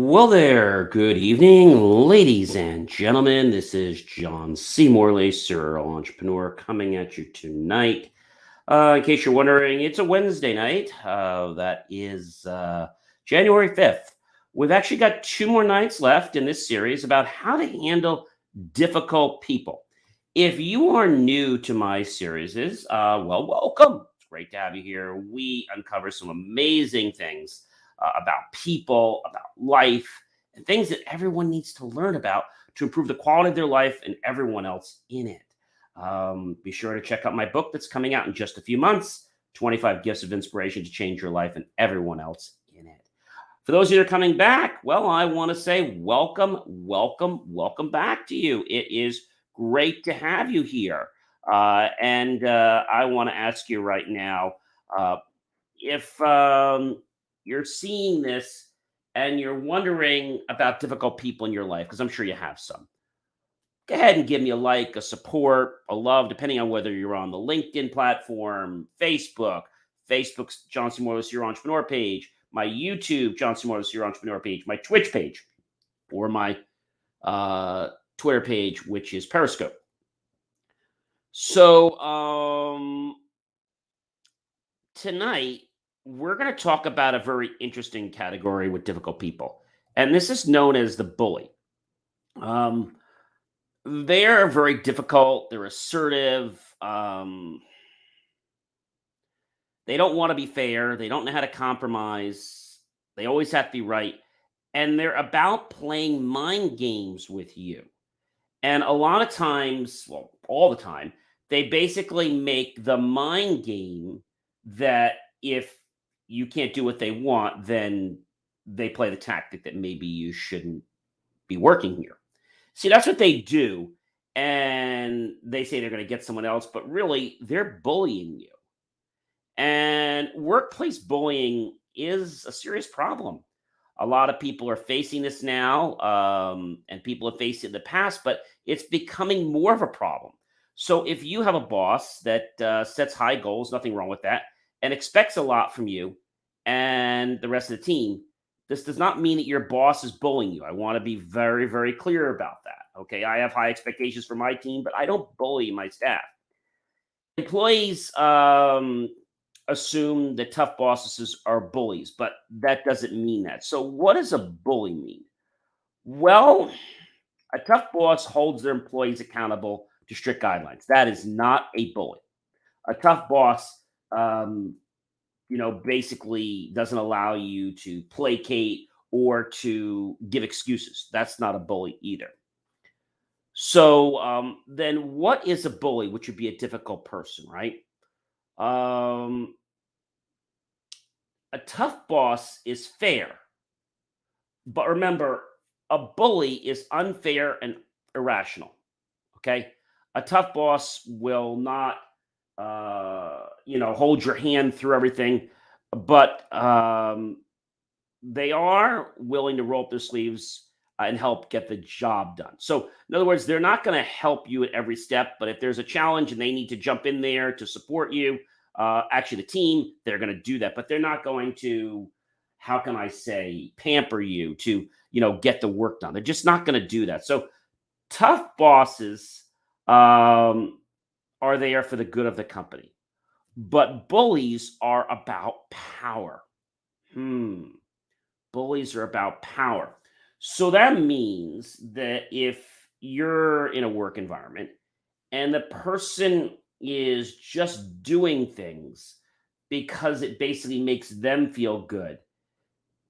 Well, there. Good evening, ladies and gentlemen. This is John C. Morley, serial entrepreneur, coming at you tonight. In case you're wondering, it's a Wednesday night. That is January 5th. We've actually got two more nights left in this series about how to handle difficult people. If you are new to my series, welcome. It's great to have you here. We uncover some amazing things about people, about life, and things that everyone needs to learn about to improve the quality of their life and everyone else in it. Be sure to check out my book that's coming out in just a few months, 25 Gifts of Inspiration to Change Your Life and Everyone Else in It. For those of you that are coming back, well, I want to say welcome, welcome, welcome back to you. It is great to have you here. And I want to ask you right now, uh, if you're seeing this and you're wondering about difficult people in your life, because I'm sure you have some, go ahead and give me a like, a support, a love, depending on whether you're on the LinkedIn platform, Facebook's John C. Morris, Your Entrepreneur page, my YouTube, John C. Morris, Your Entrepreneur page, my Twitch page, or my uh, Twitter page, which is Periscope. So tonight, we're going to talk about a very interesting category with difficult people. And this is known as the bully. Um, they're very difficult, they're assertive. They don't want to be fair, they don't know how to compromise, they always have to be right. And they're about playing mind games with you. And a lot of times, well, all the time, they basically make the mind game that if you can't do what they want, then they play the tactic that maybe you shouldn't be working here. See, that's what they do. And they say they're going to get someone else, but really they're bullying you. And workplace bullying is a serious problem. A lot of people are facing this now, and people have faced it in the past, but it's becoming more of a problem. So if you have a boss that sets high goals, nothing wrong with that, and expects a lot from you and the rest of the team, this does not mean that your boss is bullying you. I want to be very, very clear about that. Okay. I have high expectations for my team, but I don't bully my staff. Employees assume that tough bosses are bullies, but that doesn't mean that. So, what does a bully mean? Well, a tough boss holds their employees accountable to strict guidelines. That is not a bully. A tough boss, um, basically doesn't allow you to placate or to give excuses. That's not a bully either. So, then what is a bully, which would be a difficult person, right? Um, a tough boss is fair, but remember, a bully is unfair and irrational. Okay, a tough boss will not, hold your hand through everything, but they are willing to roll up their sleeves and help get the job done. So, in other words, they're not going to help you at every step, but if there's a challenge and they need to jump in there to support you, actually, the team, they're going to do that, but they're not going to, how can I say, pamper you to, get the work done. They're just not going to do that. So, tough bosses um, are there for the good of the company, but bullies are about power. Hmm. Bullies are about power. So that means that if you're in a work environment and the person is just doing things because it basically makes them feel good,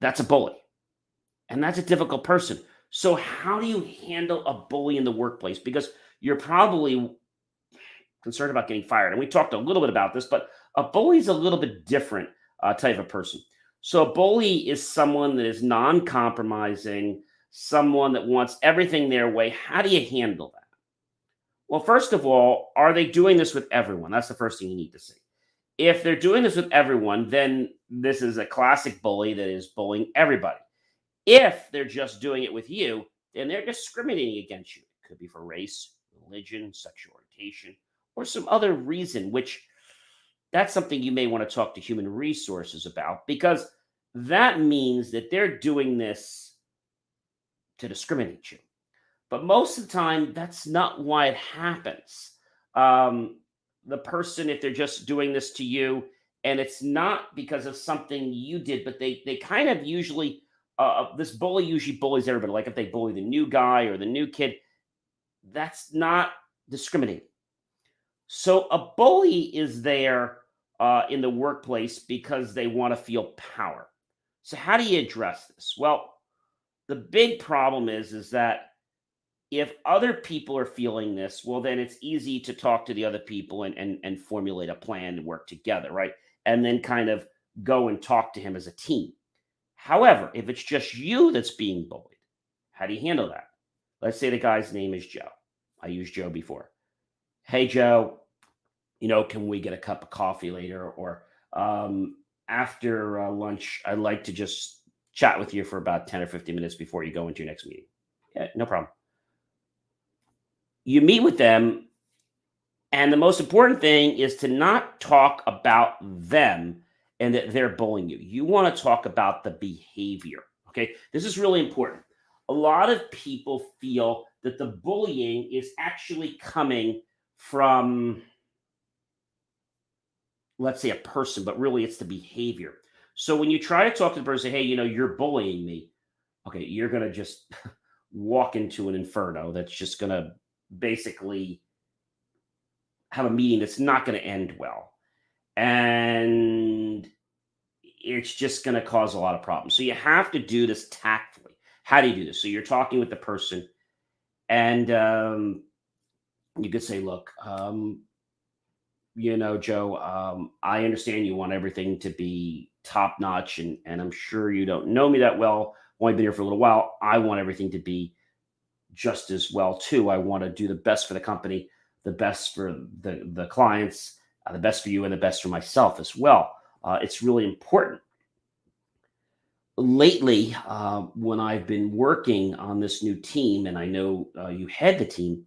that's a bully. And that's a difficult person. So, how do you handle a bully in the workplace? Because you're probably concerned about getting fired. And we talked a little bit about this, but a bully is a little bit different type of person. So a bully is someone that is non-compromising, someone that wants everything their way. How do you handle that? Well, first of all, are they doing this with everyone? That's the first thing you need to see. If they're doing this with everyone, then this is a classic bully that is bullying everybody. If they're just doing it with you, then they're discriminating against you. It could be for race, religion, sexual orientation, or some other reason, which that's something you may want to talk to human resources about because that means that they're doing this to discriminate you. But most of the time, that's not why it happens. Um, the person, if they're just doing this to you, and it's not because of something you did, but they kind of usually this bully usually bullies everybody. Like if they bully the new guy or the new kid, that's not discriminating. So a bully is there in the workplace because they want to feel power. So how do you address this? Well, the big problem is that if other people are feeling this, well, then it's easy to talk to the other people and formulate a plan to work together, right? And then kind of go and talk to him as a team. However, if it's just you that's being bullied, how do you handle that? Let's say the guy's name is Joe. I used Joe before. Hey, Joe, can we get a cup of coffee later? Or after lunch, I'd like to just chat with you for about 10 or 15 minutes before you go into your next meeting. Yeah, no problem. You meet with them, and the most important thing is to not talk about them and that they're bullying you. You want to talk about the behavior. Okay. This is really important. A lot of people feel that the bullying is actually coming from, let's say, a person, but really it's the behavior. So when you try to talk to the person, hey, you're bullying me. Okay. You're going to just walk into an inferno that's just going to basically have a meeting that's not going to end well. And it's just going to cause a lot of problems. So you have to do this tactfully. How do you do this? So you're talking with the person, and you could say, look, Joe, I understand you want everything to be top notch, and I'm sure you don't know me that well. Only been here for a little while. I want everything to be just as well too. I want to do the best for the company, the best for the clients, the best for you, and the best for myself as well. It's really important. Lately, when I've been working on this new team, and I know you head the team,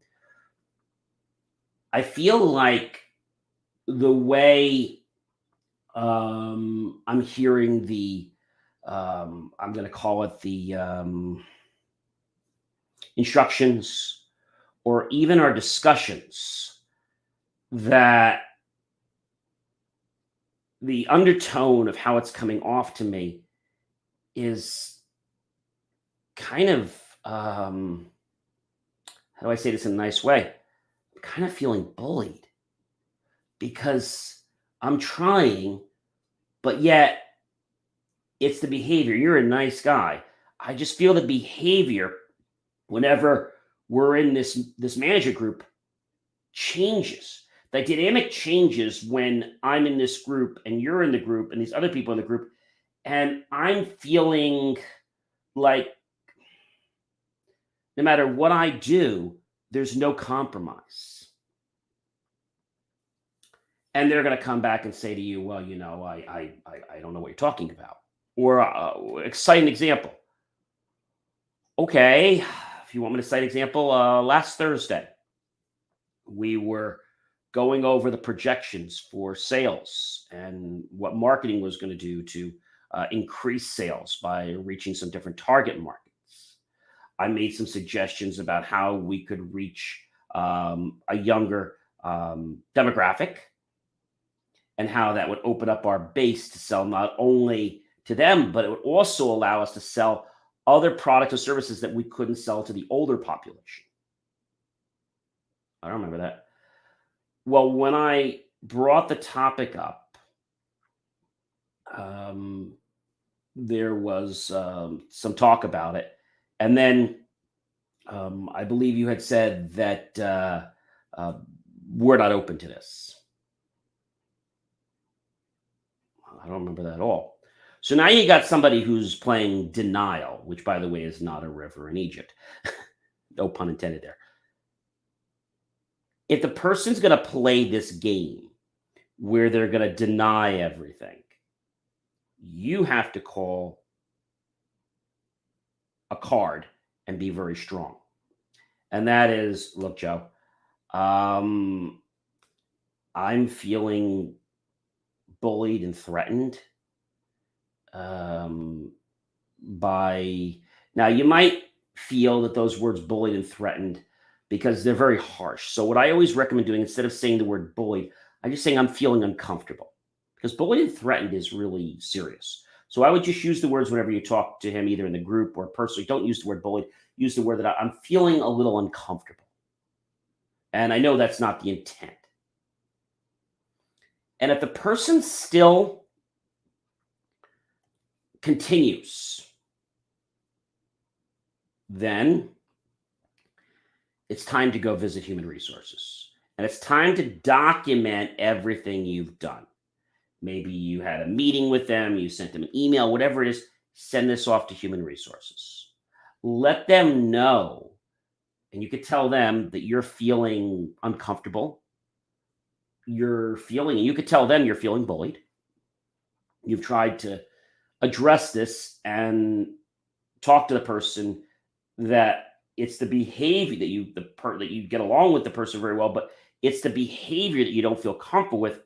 I feel like the way I'm hearing I'm going to call it the instructions or even our discussions, that the undertone of how it's coming off to me is kind of, how do I say this in a nice way? I'm kind of feeling bullied because I'm trying, but yet it's the behavior. You're a nice guy. I just feel the behavior whenever we're in this manager group changes. The dynamic changes when I'm in this group and you're in the group and these other people in the group, and I'm feeling like no matter what I do, there's no compromise. And they're going to come back and say to you, well, I don't know what you're talking about. Or exciting example. Okay, if you want me to cite an example, last Thursday, we were going over the projections for sales and what marketing was going to do to increase sales by reaching some different target markets. I made some suggestions about how we could reach a younger demographic and how that would open up our base to sell not only to them, but it would also allow us to sell other products or services that we couldn't sell to the older population. I don't remember that. Well, when I brought the topic up, um, there was some talk about it. And then I believe you had said that uh, we're not open to this. I don't remember that at all. So now you got somebody who's playing denial, which, by the way, is not a river in Egypt. No pun intended there. If the person's going to play this game where they're going to deny everything, you have to call a card and be very strong. And that is, look, Joe, I'm feeling bullied and threatened by, now you might feel that those words bullied and threatened because they're very harsh. So what I always recommend doing, instead of saying the word bullied, I'm just saying I'm feeling uncomfortable, because bullied and threatened is really serious. So I would just use the words whenever you talk to him, either in the group or personally. Don't use the word bullied. Use the word that I'm feeling a little uncomfortable. And I know that's not the intent. And if the person still continues, then it's time to go visit human resources. And it's time to document everything you've done. Maybe you had a meeting with them, you sent them an email, whatever it is, send this off to human resources. Let them know, and you could tell them that you're feeling uncomfortable. You could tell them you're feeling bullied. You've tried to address this and talk to the person that it's the behavior that you get along with the person very well, but it's the behavior that you don't feel comfortable with.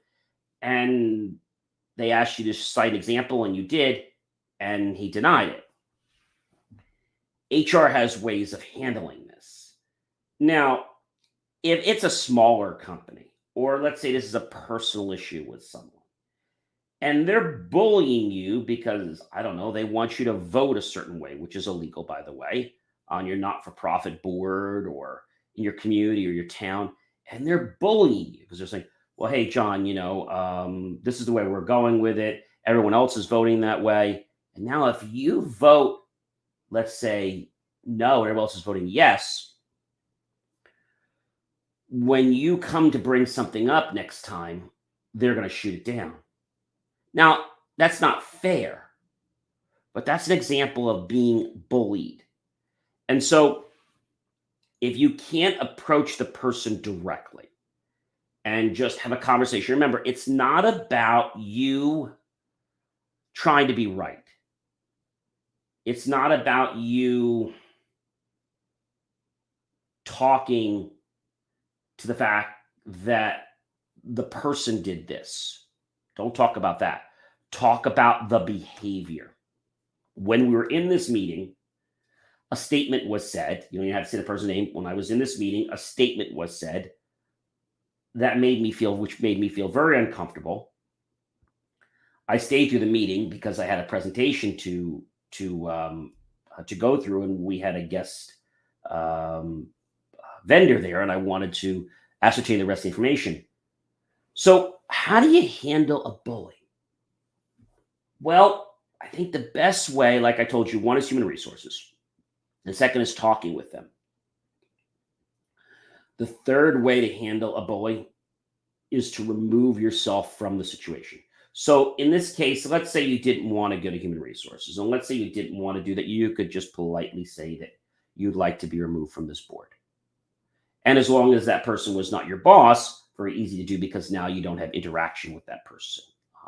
And they asked you to cite an example, and you did, and he denied it. HR has ways of handling this. Now, if it's a smaller company, or let's say this is a personal issue with someone, and they're bullying you because, I don't know, they want you to vote a certain way, which is illegal, by the way, on your not for profit board or in your community or your town, and they're bullying you because they're saying, well, hey, John, this is the way we're going with it. Everyone else is voting that way. And now, if you vote, let's say, no, and everyone else is voting yes, when you come to bring something up next time, they're going to shoot it down. Now, that's not fair, but that's an example of being bullied. And so, if you can't approach the person directly and just have a conversation, remember, it's not about you trying to be right. It's not about you talking to the fact that the person did this. Don't talk about that. Talk about the behavior. When we were in this meeting, a statement was said. You don't even have to say the person's name. When I was in this meeting, a statement was said which made me feel very uncomfortable. I stayed through the meeting because I had a presentation to go through, and we had a guest vendor there, and I wanted to ascertain the rest of the information. So, how do you handle a bully? Well, I think the best way, like I told you, one is human resources. The second is talking with them. The third way to handle a bully is to remove yourself from the situation. So in this case, let's say you didn't want to go to human resources, and let's say you didn't want to do that. You could just politely say that you'd like to be removed from this board. And as long as that person was not your boss, very easy to do, because now you don't have interaction with that person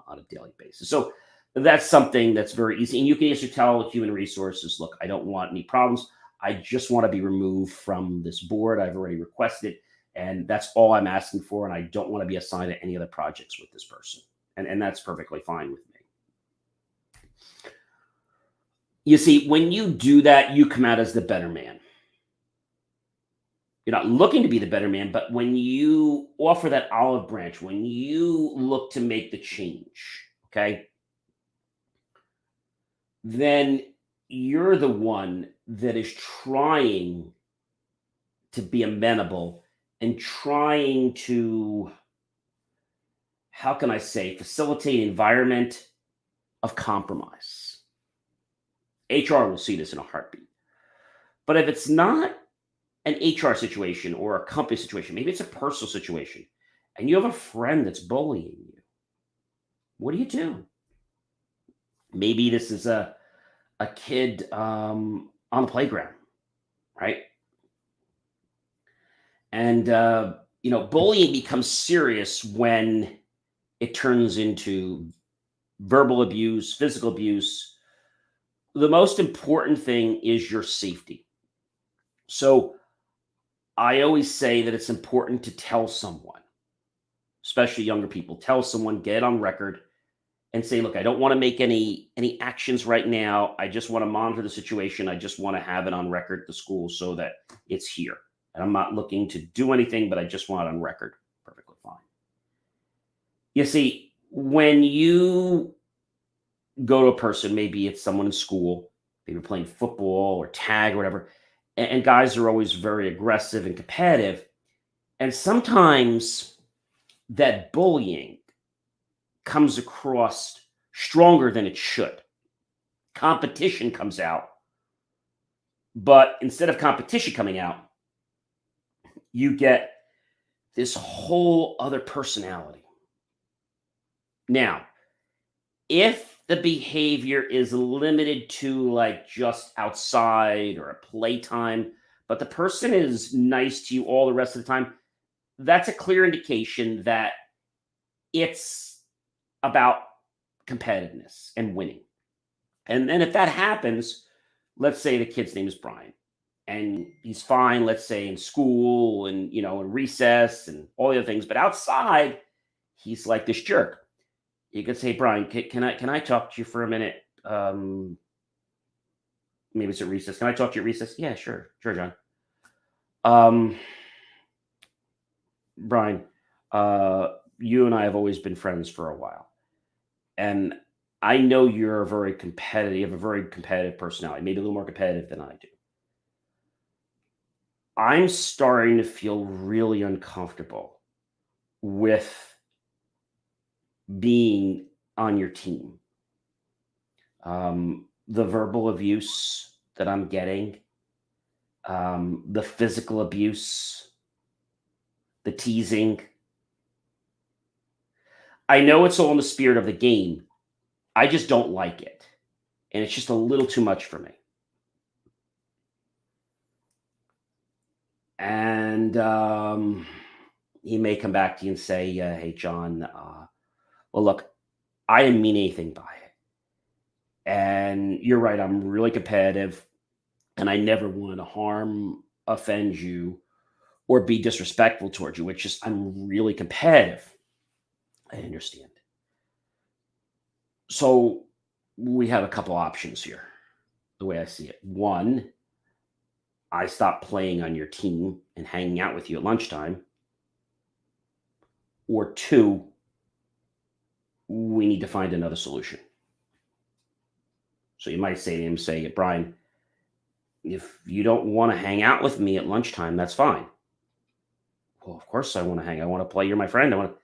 on a daily basis. So that's something that's very easy. And you can also tell human resources, look, I don't want any problems. I just want to be removed from this board. I've already requested it, and that's all I'm asking for. And I don't want to be assigned to any other projects with this person. And that's perfectly fine with me. You see, when you do that, you come out as the better man. You're not looking to be the better man, but when you offer that olive branch, when you look to make the change, okay, then you're the one that is trying to be amenable and trying to, how can I say, facilitate an environment of compromise. HR will see this in a heartbeat. But if it's not an HR situation or a company situation, maybe it's a personal situation, and you have a friend that's bullying you, what do you do? Maybe this is a kid on the playground, right? And bullying becomes serious when it turns into verbal abuse, physical abuse. The most important thing is your safety. So I always say that it's important to tell someone, especially younger people, tell someone, get on record, and say, "Look, I don't want to make any actions right now. I just want to monitor the situation. I just want to have it on record at the school so that it's here. And I'm not looking to do anything, but I just want it on record." Perfectly fine. You see, when you go to a person, maybe it's someone in school, maybe playing football or tag or whatever, and guys are always very aggressive and competitive. And sometimes that bullying comes across stronger than it should. Competition comes out, but instead of competition coming out, you get this whole other personality. Now, if the behavior is limited to like just outside or a playtime, but the person is nice to you all the rest of the time, that's a clear indication that it's about competitiveness and winning. And then if that happens, let's say the kid's name is Brian and he's fine, let's say in school and in recess and all the other things, but outside, he's like this jerk. You could say, Brian, can I talk to you for a minute? Maybe it's at recess. Can I talk to you at recess? Yeah, sure, sure, John. Um, Brian, you and I have always been friends for a while, and I know you're a very competitive, you have a very competitive personality, maybe a little more competitive than I do. I'm starting to feel really uncomfortable with being on your team. The verbal abuse that I'm getting, the physical abuse, the teasing. I know it's all in the spirit of the game. I just don't like it. And it's just a little too much for me. And he may come back to you and say, "Hey, John, well, look, I didn't mean anything by it. And you're right, I'm really competitive, and I never want to harm, offend you, or be disrespectful towards you. It's just I'm really competitive." I understand. So we have a couple options here, the way I see it. One, I stop playing on your team and hanging out with you at lunchtime. Or two, we need to find another solution. So you might say to him, say, "Brian, if you don't want to hang out with me at lunchtime, that's fine." Well, of course I want to hang. I want to play. You're my friend. I want to.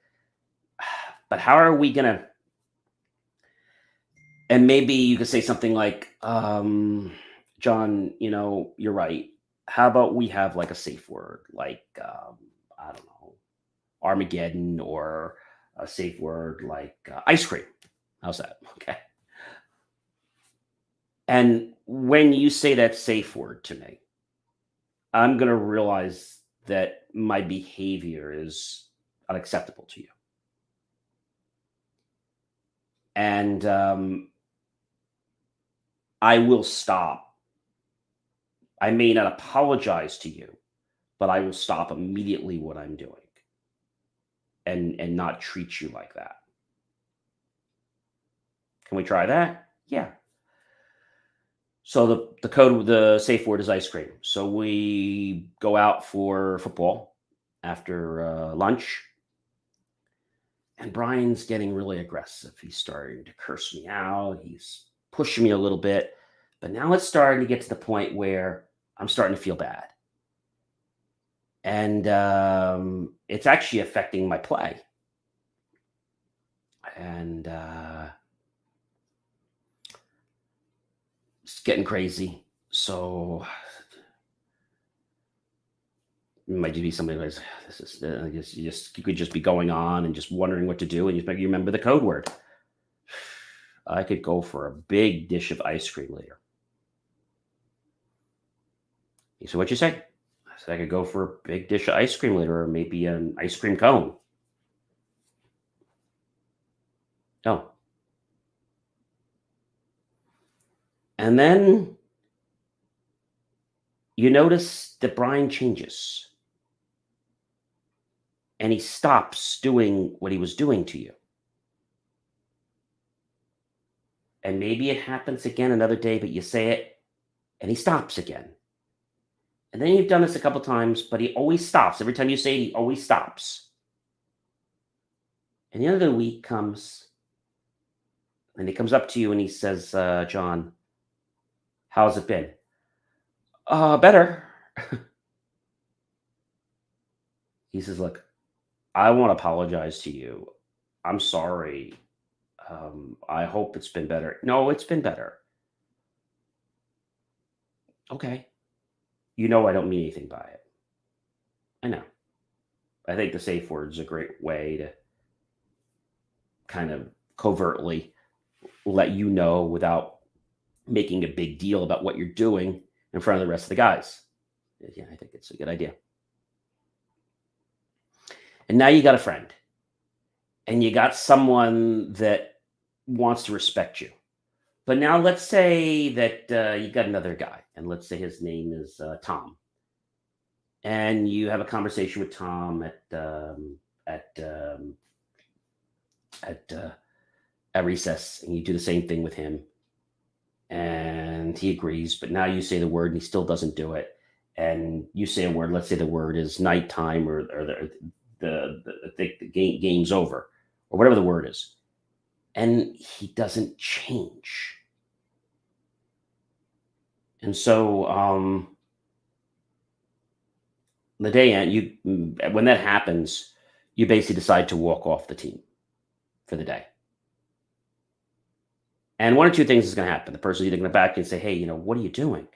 But how are we gonna? And maybe you could say something like, "John, you're right. How about we have like a safe word, like I don't know, Armageddon, or a safe word like ice cream. How's that?" Okay. And when you say that safe word to me, I'm gonna realize that my behavior is unacceptable to you, and I will stop. I may not apologize to you, but I will stop immediately what I'm doing and not treat you like that. Can we try that? Yeah. So the safe word is ice cream. So we go out for football after lunch, and Brian's getting really aggressive. He's starting to curse me out. He's pushing me a little bit, but now it's starting to get to the point where I'm starting to feel bad, and it's actually affecting my play. And it's getting crazy. So it might just be something like this is I guess you could just be going on and just wondering what to do, and you maybe remember the code word. I could go for a big dish of ice cream later. He said, "What you say?" I said, "I could go for a big dish of ice cream later, or maybe an ice cream cone." No. And then you notice that Brian changes and he stops doing what he was doing to you. And maybe it happens again another day, but you say it and he stops again. And then you've done this a couple times, but he always stops. Every time you say it, he always stops. And the end of the week comes and he comes up to you and he says, John, how's it been? Better. He says, look, I want to apologize to you. I'm sorry. I hope it's been better. No, it's been better. Okay. You know, I don't mean anything by it. I know. I think the safe word is a great way to kind of covertly let you know without making a big deal about what you're doing in front of the rest of the guys. Yeah, I think it's a good idea. And now you got a friend and you got someone that wants to respect you. But now let's say that you got another guy, and let's say his name is Tom, and you have a conversation with Tom at at uh, at recess, and you do the same thing with him, and he agrees. But now you say the word, and he still doesn't do it. And you say a word. Let's say the word is nighttime, or the game's over, or whatever the word is, and he doesn't change. And so the day end, when that happens, you basically decide to walk off the team for the day. And one or two things is going to happen. The person either going to back and say, "Hey, what are you doing?"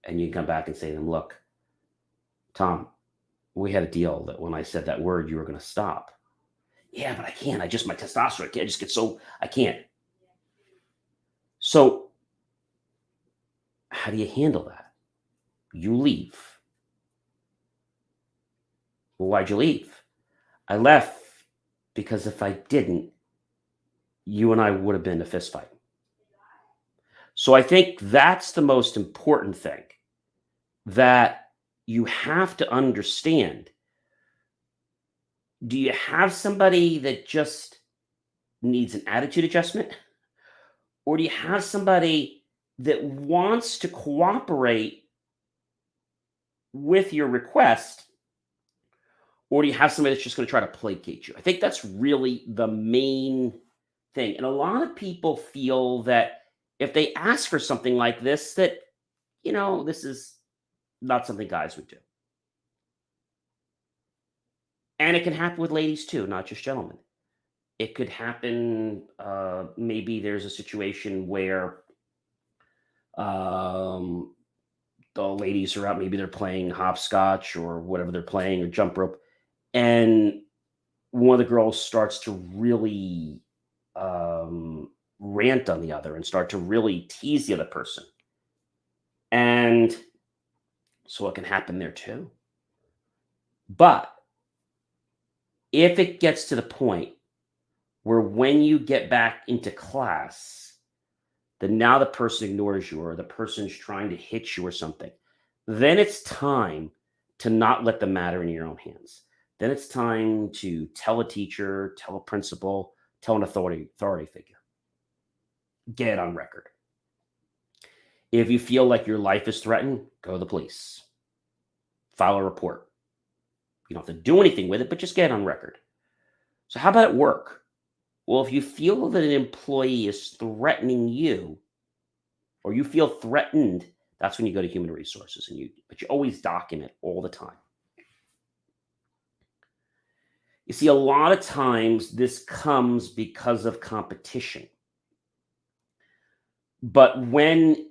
And you can come back and say to them, "Look, Tom, we had a deal that when I said that word, you were going to stop." Yeah, but I can't. My testosterone. I just get so I can't. So how do you handle that? You leave. Well, why'd you leave? I left because if I didn't, you and I would have been in a fist fight. So I think that's the most important thing that you have to understand. Do you have somebody that just needs an attitude adjustment? Or do you have somebody that wants to cooperate with your request? Or do you have somebody that's just going to try to placate you? I think that's really the main thing. And a lot of people feel that if they ask for something like this, that, this is not something guys would do. And it can happen with ladies too, not just gentlemen. It could happen, maybe there's a situation where um, the ladies are out, maybe they're playing hopscotch or whatever they're playing or jump rope. And one of the girls starts to really rant on the other and start to really tease the other person. And so it can happen there too. But if it gets to the point where when you get back into class, then now the person ignores you or the person's trying to hit you or something, then it's time to not let the matter in your own hands. Then it's time to tell a teacher, tell a principal, tell an authority figure. Get it on record. If you feel like your life is threatened, go to the police. File a report. You don't have to do anything with it, but just get it on record. So how about at work? Well, if you feel that an employee is threatening you or you feel threatened, that's when you go to human resources but you always document all the time. You see, a lot of times this comes because of competition. But when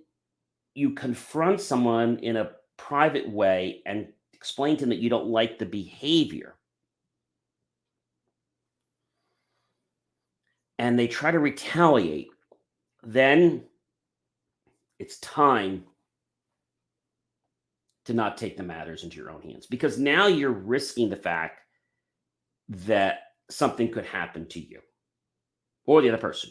you confront someone in a private way and explain to them that you don't like the behavior, and they try to retaliate, then it's time to not take the matters into your own hands because now you're risking the fact that something could happen to you or the other person,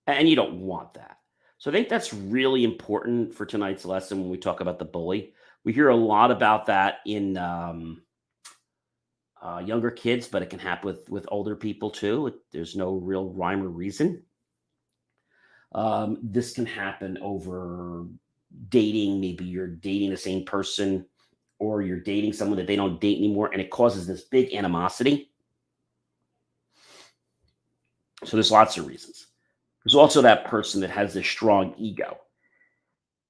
and you don't want that. So I think that's really important for tonight's lesson when we talk about the bully. We hear a lot about that in younger kids, but it can happen with older people too. There's no real rhyme or reason. This can happen over dating. Maybe you're dating the same person or you're dating someone that they don't date anymore, and it causes this big animosity. So there's lots of reasons. There's also that person that has this strong ego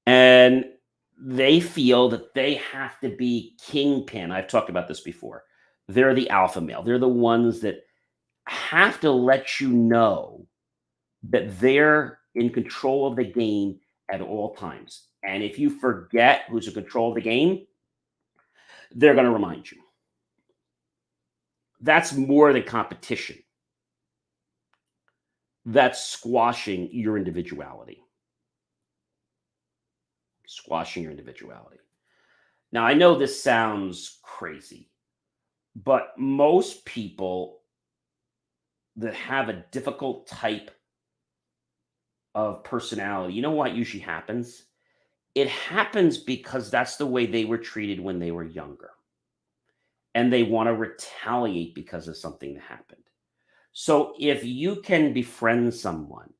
and they feel that they have to be kingpin. I've talked about this before. They're the alpha male. They're the ones that have to let you know that they're in control of the game at all times. And if you forget who's in control of the game, they're going to remind you. That's more than competition. That's squashing your individuality. Squashing your individuality. Now, I know this sounds crazy, but most people that have a difficult type of personality, you know what usually happens? It happens because that's the way they were treated when they were younger. And they want to retaliate because of something that happened. So if you can befriend someone,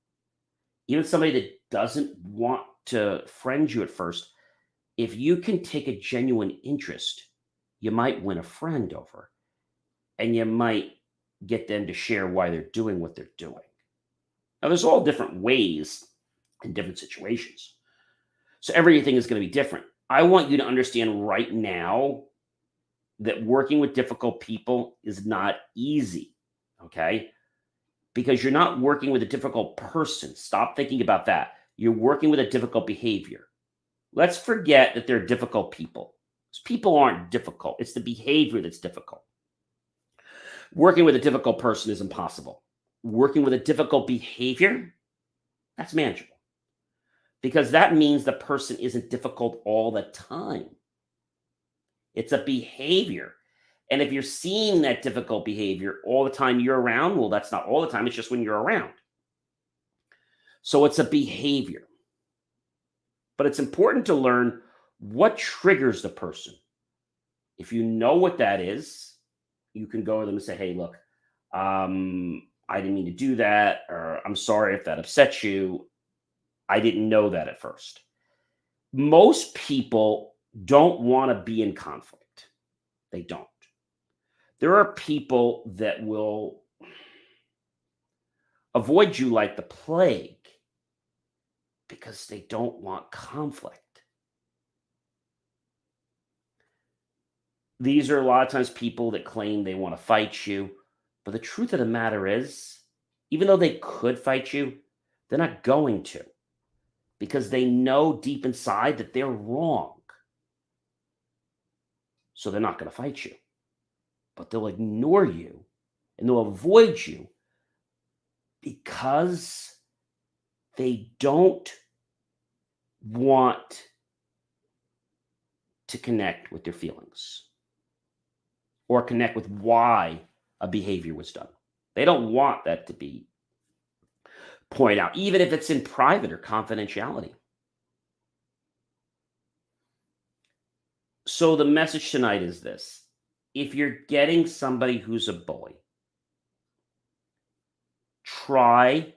even somebody that doesn't want to friend you at first, if you can take a genuine interest, you might win a friend over and you might get them to share why they're doing what they're doing. Now, there's all different ways in different situations. So everything is going to be different. I want you to understand right now that working with difficult people is not easy, okay? Because you're not working with a difficult person. Stop thinking about that. You're working with a difficult behavior. Let's forget that they're difficult people. People aren't difficult. It's the behavior that's difficult. Working with a difficult person is impossible. Working with a difficult behavior, that's manageable. Because that means the person isn't difficult all the time. It's a behavior. And if you're seeing that difficult behavior all the time you're around, well, that's not all the time. It's just when you're around. So it's a behavior. But it's important to learn what triggers the person. If you know what that is, you can go to them and say, hey, look, I didn't mean to do that, or I'm sorry if that upsets you. I didn't know that at first. Most people don't want to be in conflict. They don't. There are people that will avoid you like the plague because they don't want conflict. These are a lot of times people that claim they want to fight you. But the truth of the matter is, even though they could fight you, they're not going to because they know deep inside that they're wrong. So they're not going to fight you. But they'll ignore you and they'll avoid you because they don't want to connect with their feelings or connect with why a behavior was done. They don't want that to be pointed out, even if it's in private or confidentiality. So the message tonight is this. If you're getting somebody who's a bully, try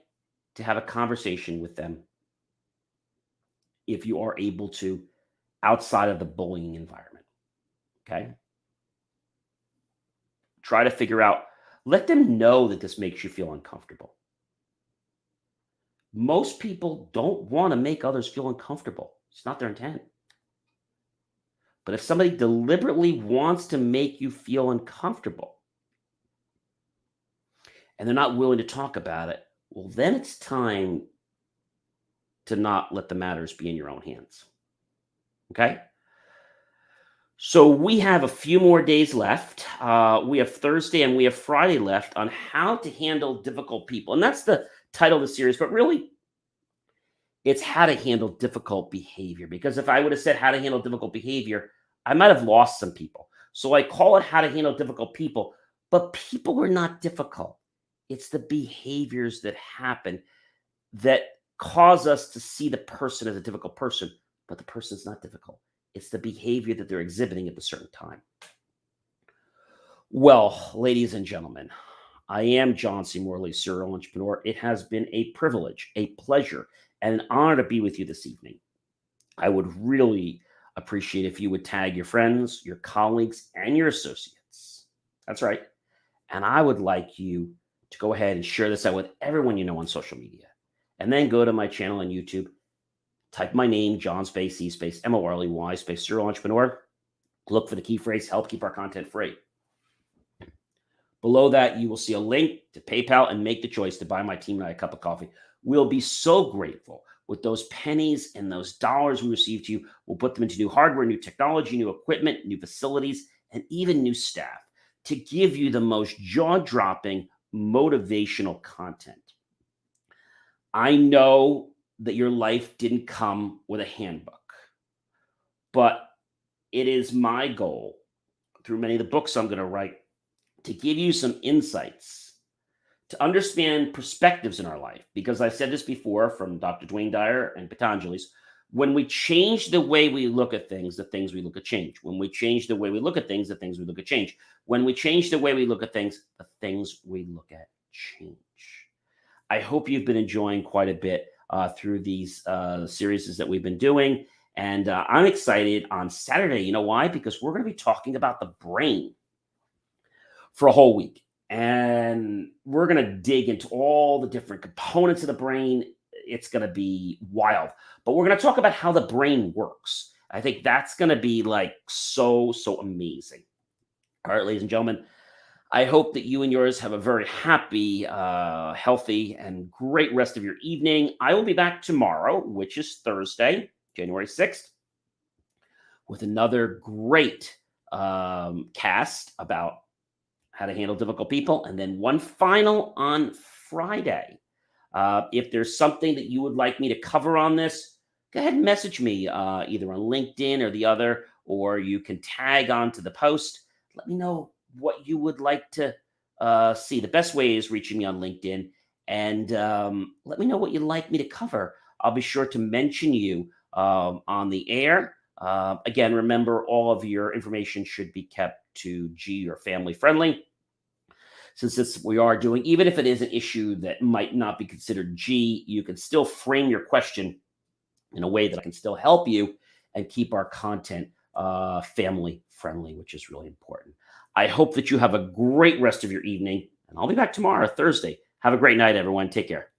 to have a conversation with them if you are able to outside of the bullying environment. Okay? Try to figure out, let them know that this makes you feel uncomfortable. Most people don't want to make others feel uncomfortable. It's not their intent. But if somebody deliberately wants to make you feel uncomfortable and they're not willing to talk about it, well, then it's time to not let the matters be in your own hands. Okay? So we have a few more days left. We have Thursday and we have Friday left on how to handle difficult people. And that's the title of the series, but really it's how to handle difficult behavior. Because if I would have said how to handle difficult behavior, I might have lost some people. So I call it how to handle difficult people, but people are not difficult. It's the behaviors that happen that cause us to see the person as a difficult person, but the person's not difficult. It's the behavior that they're exhibiting at a certain time. Well, ladies and gentlemen, I am John C. Morley, serial entrepreneur. It has been a privilege, a pleasure, and an honor to be with you this evening. I would really appreciate if you would tag your friends, your colleagues, and your associates. That's right. And I would like you to go ahead and share this out with everyone you know on social media. And then go to my channel on YouTube, type my name, John Space, C Space, Morley, Space, serial entrepreneur. Look for the key phrase, help keep our content free. Below that, you will see a link to PayPal and make the choice to buy my team and I a cup of coffee. We'll be so grateful with those pennies and those dollars we receive to you. We'll put them into new hardware, new technology, new equipment, new facilities, and even new staff to give you the most jaw-dropping, motivational content. I know that your life didn't come with a handbook, but it is my goal through many of the books I'm going to write to give you some insights to understand perspectives in our life. Because I've said this before from Dr. Dwayne Dyer and Patanjali's, when we change the way we look at things, the things we look at change. When we change the way we look at things, the things we look at change. When we change the way we look at things, the things we look at change. I hope you've been enjoying quite a bit through these series that we've been doing. And I'm excited on Saturday. You know why? Because we're going to be talking about the brain for a whole week. And we're going to dig into all the different components of the brain. It's going to be wild. But we're going to talk about how the brain works. I think that's going to be like so amazing. All right, ladies and gentlemen, I hope that you and yours have a very happy, healthy, and great rest of your evening. I will be back tomorrow, which is Thursday, January 6th, with another great cast about how to handle difficult people, and then one final on Friday. If there's something that you would like me to cover on this, go ahead and message me either on LinkedIn or the other, or you can tag onto the post. Let me know what you would like to see. The best way is reaching me on LinkedIn, and let me know what you'd like me to cover. I'll be sure to mention you on the air. Again, remember, all of your information should be kept to G or family friendly. Since this we are doing, even if it is an issue that might not be considered G, you can still frame your question in a way that I can still help you and keep our content family friendly, which is really important. I hope that you have a great rest of your evening, and I'll be back tomorrow, Thursday. Have a great night, everyone. Take care.